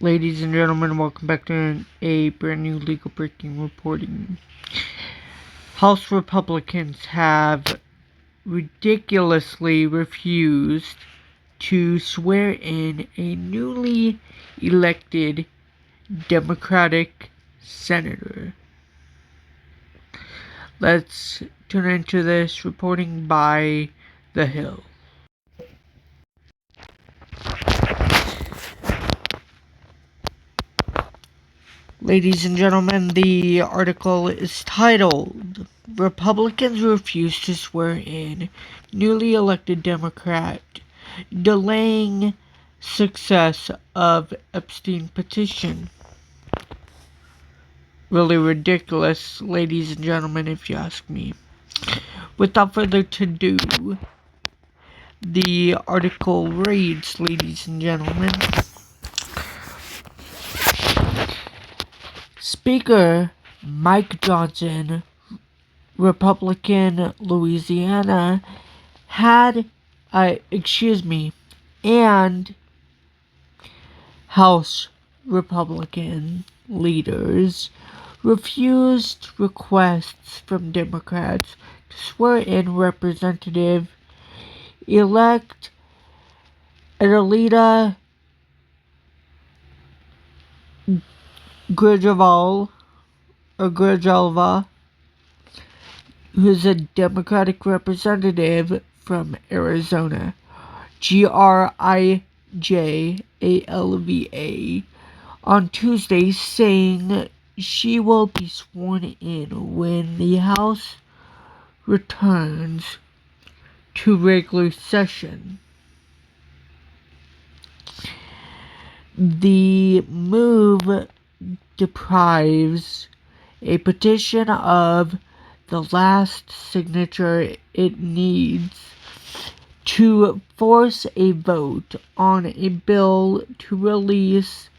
Ladies and gentlemen, welcome back to a brand new legal breaking reporting. House Republicans have ridiculously refused to swear in a newly elected Democratic senator. Let's tune into this reporting by The Hill. Ladies and gentlemen, the article is titled, Republicans Refuse to Swear in Newly Elected Democrat, Delaying Success of Epstein Petition. Really ridiculous, ladies and gentlemen, if you ask me. Without further ado, the article reads, ladies and gentlemen, Speaker Mike Johnson, Republican Louisiana, and House Republican leaders refused requests from Democrats to swear in Representative-elect Adelita Grijalva, who's a Democratic representative from Arizona, Grijalva, on Tuesday, saying she will be sworn in when the House returns to regular session. The move deprives a petition of the last signature it needs to force a vote on a bill to release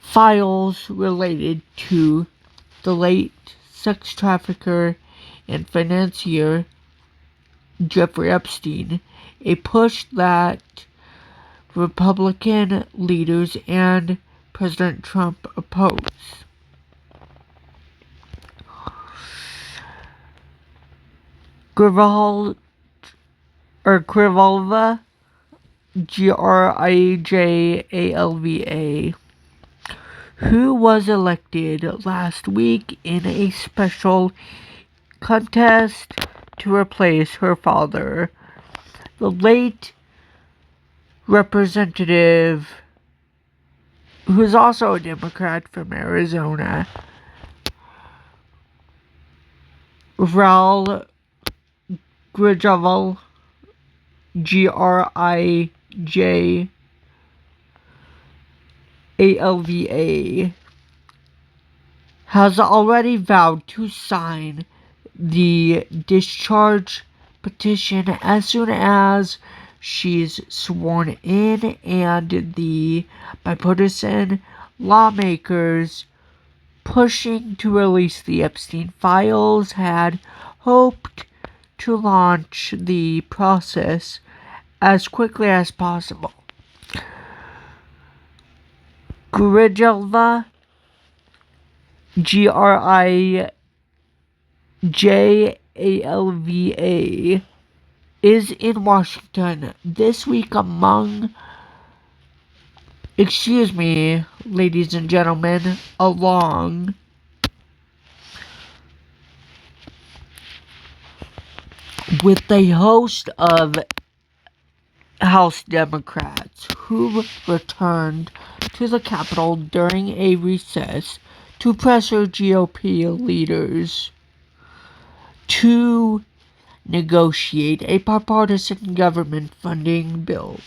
files related to the late sex trafficker and financier Jeffrey Epstein, a push that Republican leaders and President Trump oppose. Grijalva, Grijalva, who was elected last week in a special contest to replace her father, the late representative, who's also a Democrat from Arizona, Grijalva, Grijalva, has already vowed to sign the discharge petition as soon as she's sworn in, and the bipartisan lawmakers pushing to release the Epstein files had hoped to launch the process as quickly as possible. Grijalva, Grijalva, is in Washington this week ladies and gentlemen, along with a host of House Democrats who returned to the Capitol during a recess to pressure GOP leaders to negotiate a bipartisan government funding bill.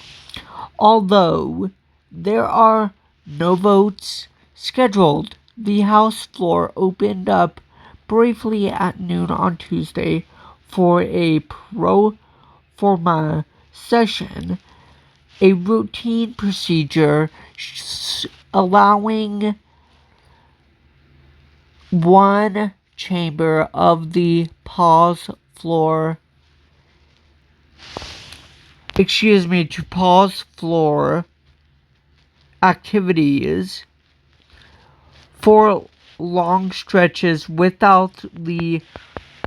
Although there are no votes scheduled, the House floor opened up briefly at noon on Tuesday for a pro forma session, a routine procedure allowing one chamber of the pause floor activities for long stretches without the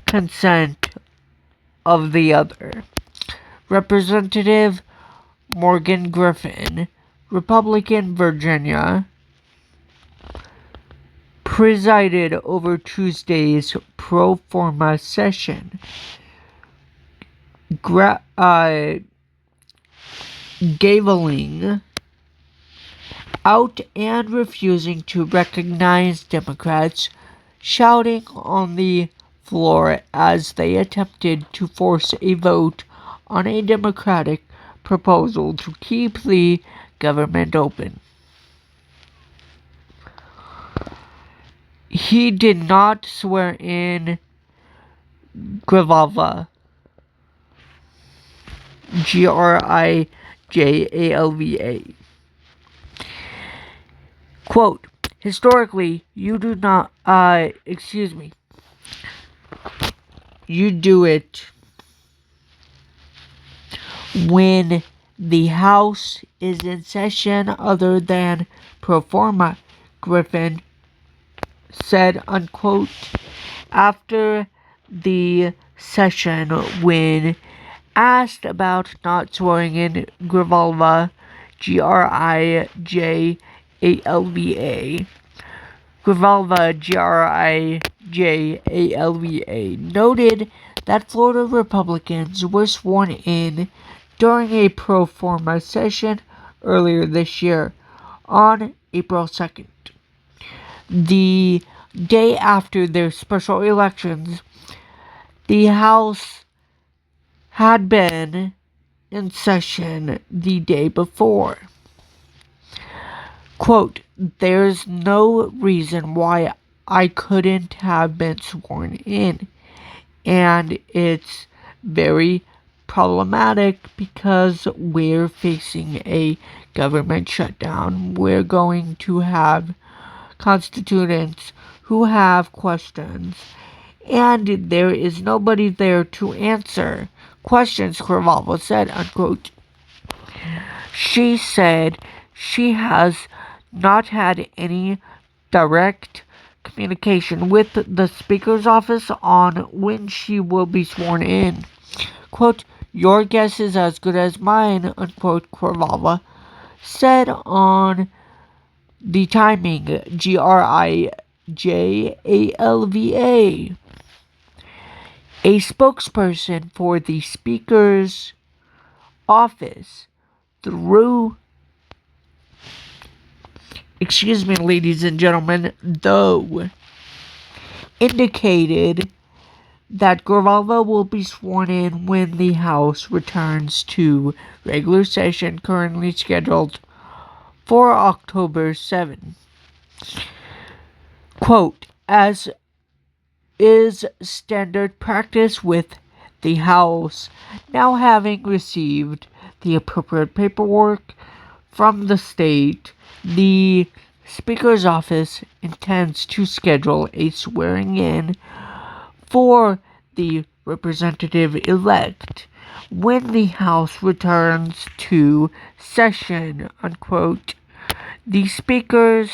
consent of the other. Representative Morgan Griffin, Republican Virginia, presided over Tuesday's pro forma session, gaveling out and refusing to recognize Democrats shouting on the floor as they attempted to force a vote on a Democratic proposal to keep the government open. He did not swear in Grijalva, Grijalva. Quote, historically, you do it when the House is in session other than pro forma, Griffin said, unquote, after the session when asked about not swearing in Grijalva, Grijalva. Grijalva, Grijalva, noted that Florida Republicans were sworn in during a pro forma session earlier this year on April 2nd. The day after their special elections, the House had been in session the day before. Quote, there's no reason why I couldn't have been sworn in, and it's very problematic because we're facing a government shutdown. We're going to have constituents who have questions, and there is nobody there to answer questions, Grijalva said, unquote. She said she has not had any direct communication with the Speaker's office on when she will be sworn in. Quote, your guess is as good as mine, unquote, Grijalva said on the timing, Grijalva. A spokesperson for the Speaker's office ladies and gentlemen, though, indicated that Grijalva will be sworn in when the House returns to regular session currently scheduled for October 7. Quote, as is standard practice with the House now having received the appropriate paperwork from the state, the Speaker's office intends to schedule a swearing-in for the representative-elect when the House returns to session, unquote. The Speaker's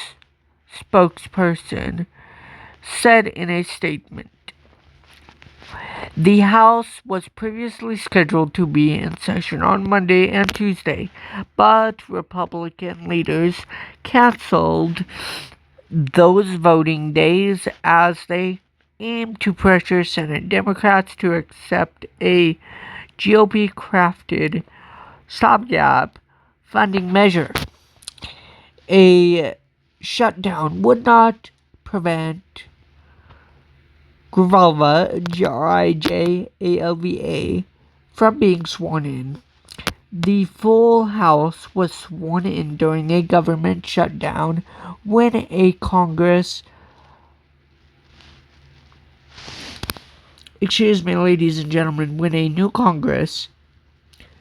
spokesperson said in a statement. The House was previously scheduled to be in session on Monday and Tuesday, but Republican leaders canceled those voting days as they aimed to pressure Senate Democrats to accept a GOP-crafted stopgap funding measure. A shutdown would not prevent Grijalva, Grijalva, from being sworn in. The full House was sworn in during a government shutdown when ladies and gentlemen, when a new Congress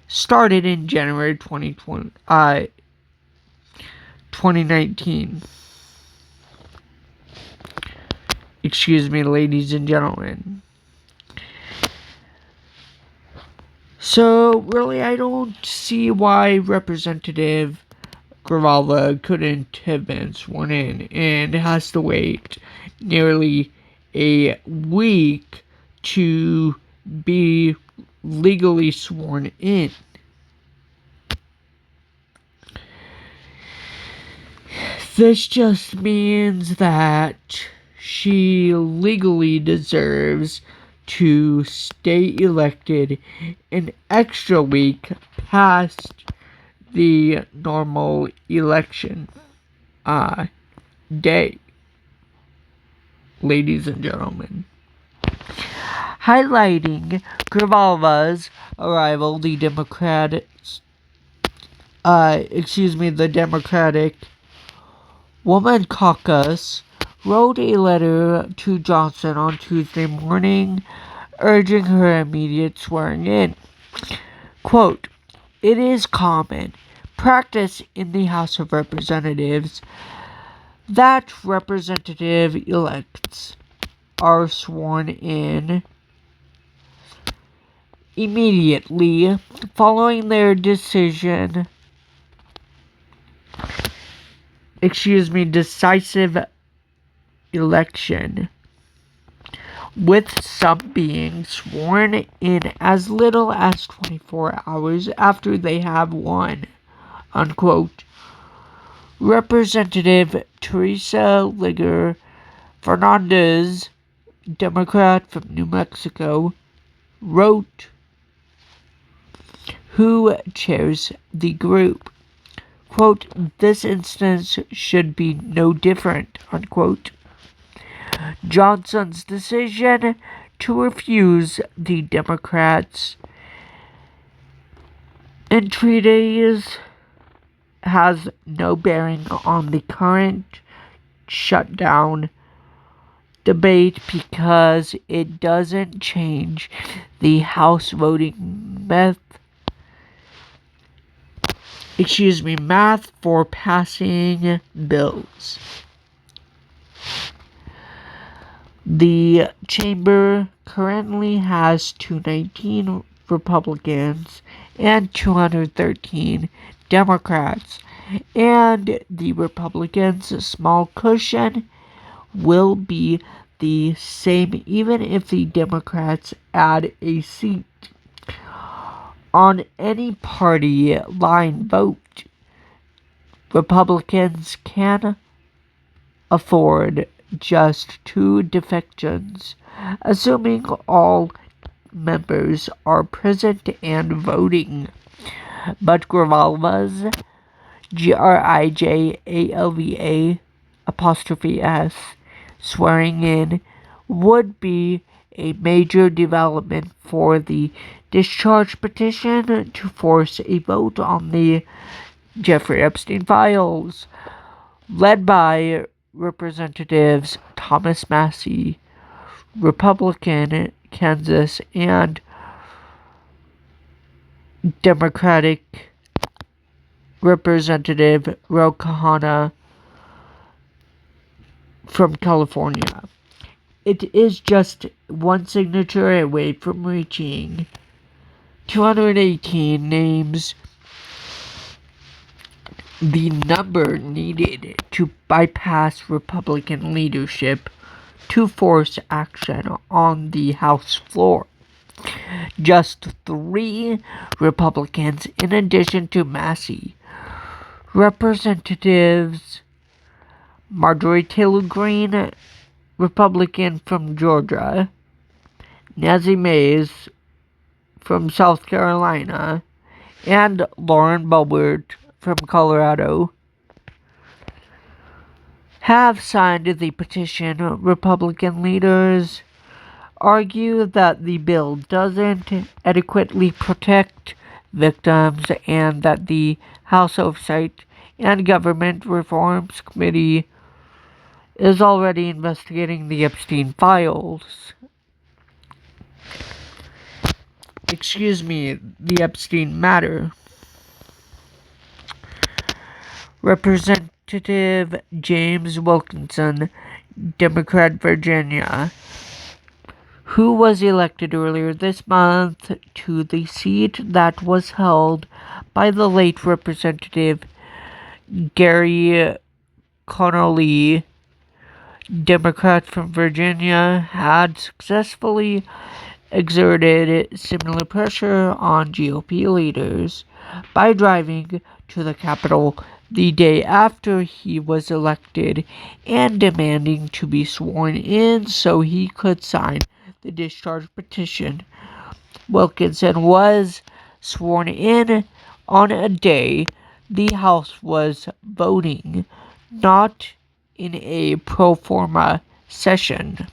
started in January 2019. Ladies and gentlemen. So, really, I don't see why Representative Grijalva couldn't have been sworn in and has to wait nearly a week to be legally sworn in. This just means that she legally deserves to stay elected an extra week past the normal election day, ladies and gentlemen. Highlighting Grijalva's arrival, the Democratic Woman Caucus wrote a letter to Johnson on Tuesday morning urging her immediate swearing in. Quote, "It is common practice in the House of Representatives that representative-elects are sworn in immediately following their decisive election, with some being sworn in as little as 24 hours after they have won," unquote. Representative Teresa Liger Fernandez, Democrat from New Mexico, wrote, who chairs the group, quote, "This instance should be no different," unquote. Johnson's decision to refuse the Democrats' entreaties has no bearing on the current shutdown debate because it doesn't change the House voting math for passing bills. The chamber currently has 219 Republicans and 213 Democrats, and the Republicans' small cushion will be the same even if the Democrats add a seat. On any party line vote, Republicans can afford just 2 defections, assuming all members are present and voting. But Grijalva's Grijalva'(s) swearing in would be a major development for the discharge petition to force a vote on the Jeffrey Epstein files, led by Representatives Thomas Massie, Republican, Kansas, and Democratic Representative Ro Khanna from California. It is just one signature away from reaching 218 names, the number needed to bypass Republican leadership to force action on the House floor. Just 3 Republicans, in addition to Massie, Representatives Marjorie Taylor Greene, Republican from Georgia, Nancy Mace from South Carolina, and Lauren Boebert from Colorado, have signed the petition. Republican leaders argue that the bill doesn't adequately protect victims and that the House Oversight and Government Reforms Committee is already investigating the Epstein files. The Epstein matter. Representative James Wilkinson, Democrat, Virginia, who was elected earlier this month to the seat that was held by the late Representative Gary Connolly, Democrat from Virginia, had successfully exerted similar pressure on GOP leaders by driving to the Capitol the day after he was elected and demanding to be sworn in so he could sign the discharge petition. Wilkinson was sworn in on a day the House was voting, not in a pro forma session.